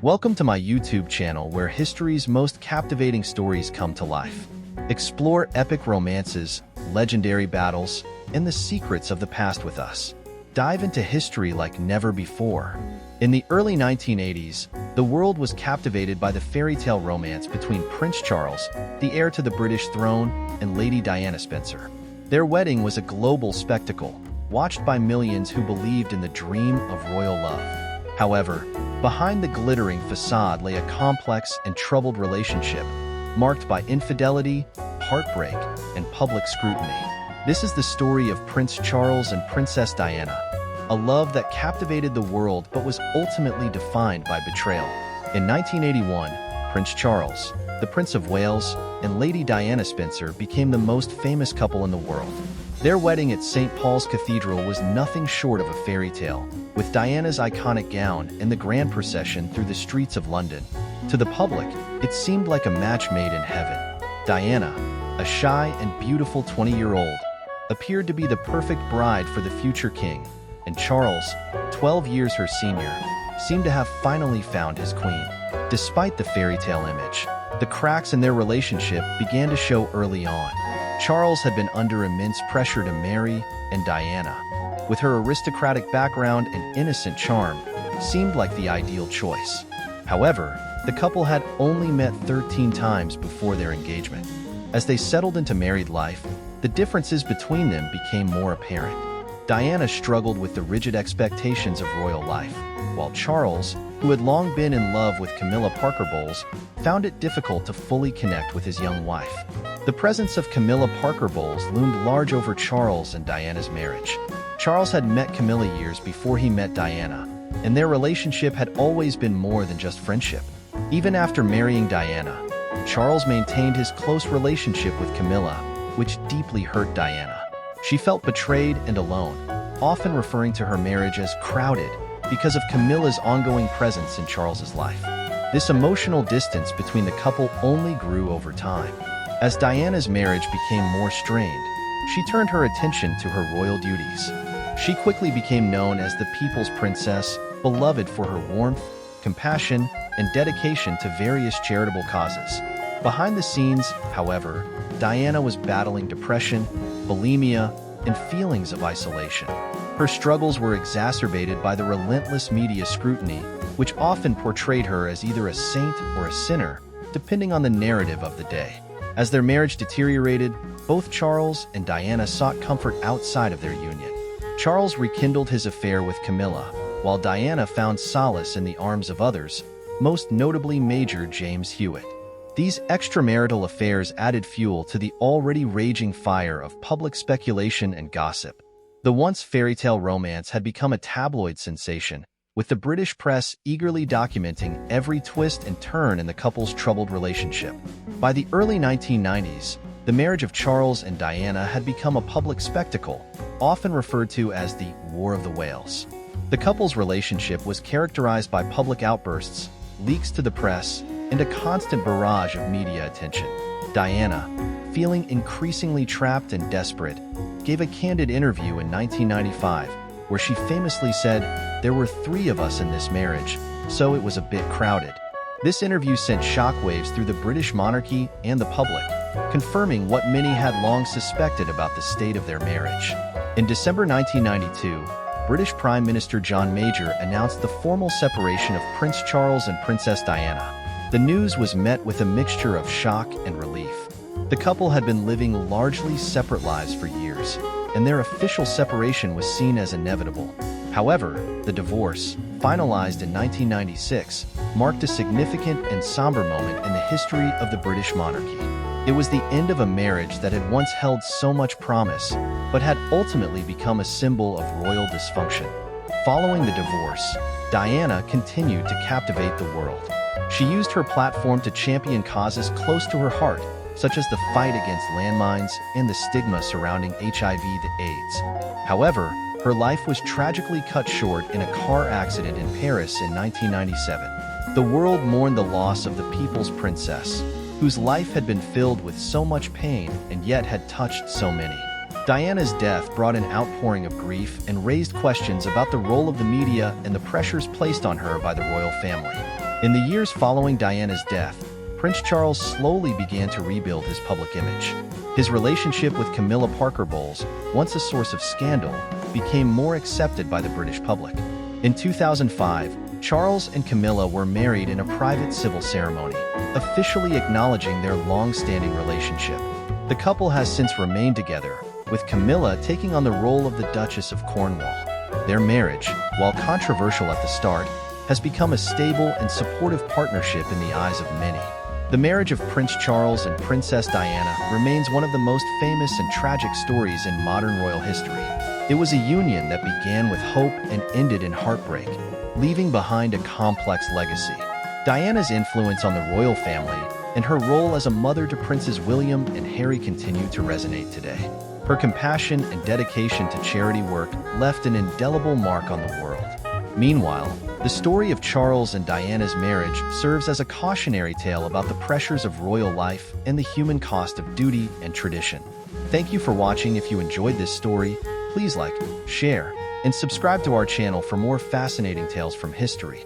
Welcome to my YouTube channel where history's most captivating stories come to life. Explore epic romances, legendary battles, and the secrets of the past with us. Dive into history like never before. In the early 1980s, the world was captivated by the fairy tale romance between Prince Charles, the heir to the British throne, and Lady Diana Spencer. Their wedding was a global spectacle, watched by millions who believed in the dream of royal love. However, behind the glittering facade lay a complex and troubled relationship, marked by infidelity, heartbreak, and public scrutiny. This is the story of Prince Charles and Princess Diana, a love that captivated the world but was ultimately defined by betrayal. In 1981, Prince Charles, the Prince of Wales, and Lady Diana Spencer became the most famous couple in the world. Their wedding at St. Paul's Cathedral was nothing short of a fairy tale, with Diana's iconic gown and the grand procession through the streets of London. To the public, it seemed like a match made in heaven. Diana, a shy and beautiful 20-year-old, appeared to be the perfect bride for the future king, and Charles, 12 years her senior, seemed to have finally found his queen. Despite the fairy tale image, the cracks in their relationship began to show early on. Charles had been under immense pressure to marry, and Diana, with her aristocratic background and innocent charm, seemed like the ideal choice. However, the couple had only met 13 times before their engagement. As they settled into married life, the differences between them became more apparent. Diana struggled with the rigid expectations of royal life, while Charles, who had long been in love with Camilla Parker Bowles, found it difficult to fully connect with his young wife. The presence of Camilla Parker Bowles loomed large over Charles and Diana's marriage. Charles had met Camilla years before he met Diana, and their relationship had always been more than just friendship. Even after marrying Diana, Charles maintained his close relationship with Camilla, which deeply hurt Diana. She felt betrayed and alone, often referring to her marriage as crowded because of Camilla's ongoing presence in Charles's life. This emotional distance between the couple only grew over time. As Diana's marriage became more strained, she turned her attention to her royal duties. She quickly became known as the People's Princess, beloved for her warmth, compassion, and dedication to various charitable causes. Behind the scenes, however, Diana was battling depression, bulimia, and feelings of isolation. Her struggles were exacerbated by the relentless media scrutiny, which often portrayed her as either a saint or a sinner, depending on the narrative of the day. As their marriage deteriorated, both Charles and Diana sought comfort outside of their union. Charles rekindled his affair with Camilla, while Diana found solace in the arms of others, most notably Major James Hewitt. These extramarital affairs added fuel to the already raging fire of public speculation and gossip. The once fairy tale romance had become a tabloid sensation, with the British press eagerly documenting every twist and turn in the couple's troubled relationship. By the early 1990s, the marriage of Charles and Diana had become a public spectacle, often referred to as the War of the Whales. The couple's relationship was characterized by public outbursts, leaks to the press, and a constant barrage of media attention. Diana, feeling increasingly trapped and desperate, gave a candid interview in 1995, where she famously said, "There were 3 of us in this marriage, so it was a bit crowded." This interview sent shockwaves through the British monarchy and the public, confirming what many had long suspected about the state of their marriage. In December 1992, British Prime Minister John Major announced the formal separation of Prince Charles and Princess Diana. The news was met with a mixture of shock and relief. The couple had been living largely separate lives for years, and their official separation was seen as inevitable. However, the divorce, finalized in 1996, marked a significant and somber moment in the history of the British monarchy. It was the end of a marriage that had once held so much promise, but had ultimately become a symbol of royal dysfunction. Following the divorce, Diana continued to captivate the world. She used her platform to champion causes close to her heart, such as the fight against landmines and the stigma surrounding HIV/AIDS. However, her life was tragically cut short in a car accident in Paris in 1997. The world mourned the loss of the People's Princess, whose life had been filled with so much pain and yet had touched so many. Diana's death brought an outpouring of grief and raised questions about the role of the media and the pressures placed on her by the royal family. In the years following Diana's death, Prince Charles slowly began to rebuild his public image. His relationship with Camilla Parker Bowles, once a source of scandal, became more accepted by the British public. In 2005, Charles and Camilla were married in a private civil ceremony, officially acknowledging their long-standing relationship. The couple has since remained together, with Camilla taking on the role of the Duchess of Cornwall. Their marriage, while controversial at the start, has become a stable and supportive partnership in the eyes of many. The marriage of Prince Charles and Princess Diana remains one of the most famous and tragic stories in modern royal history. It was a union that began with hope and ended in heartbreak, leaving behind a complex legacy. Diana's influence on the royal family and her role as a mother to Princes William and Harry continue to resonate today. Her compassion and dedication to charity work left an indelible mark on the world. Meanwhile, the story of Charles and Diana's marriage serves as a cautionary tale about the pressures of royal life and the human cost of duty and tradition. Thank you for watching. If you enjoyed this story, please like, share, and subscribe to our channel for more fascinating tales from history.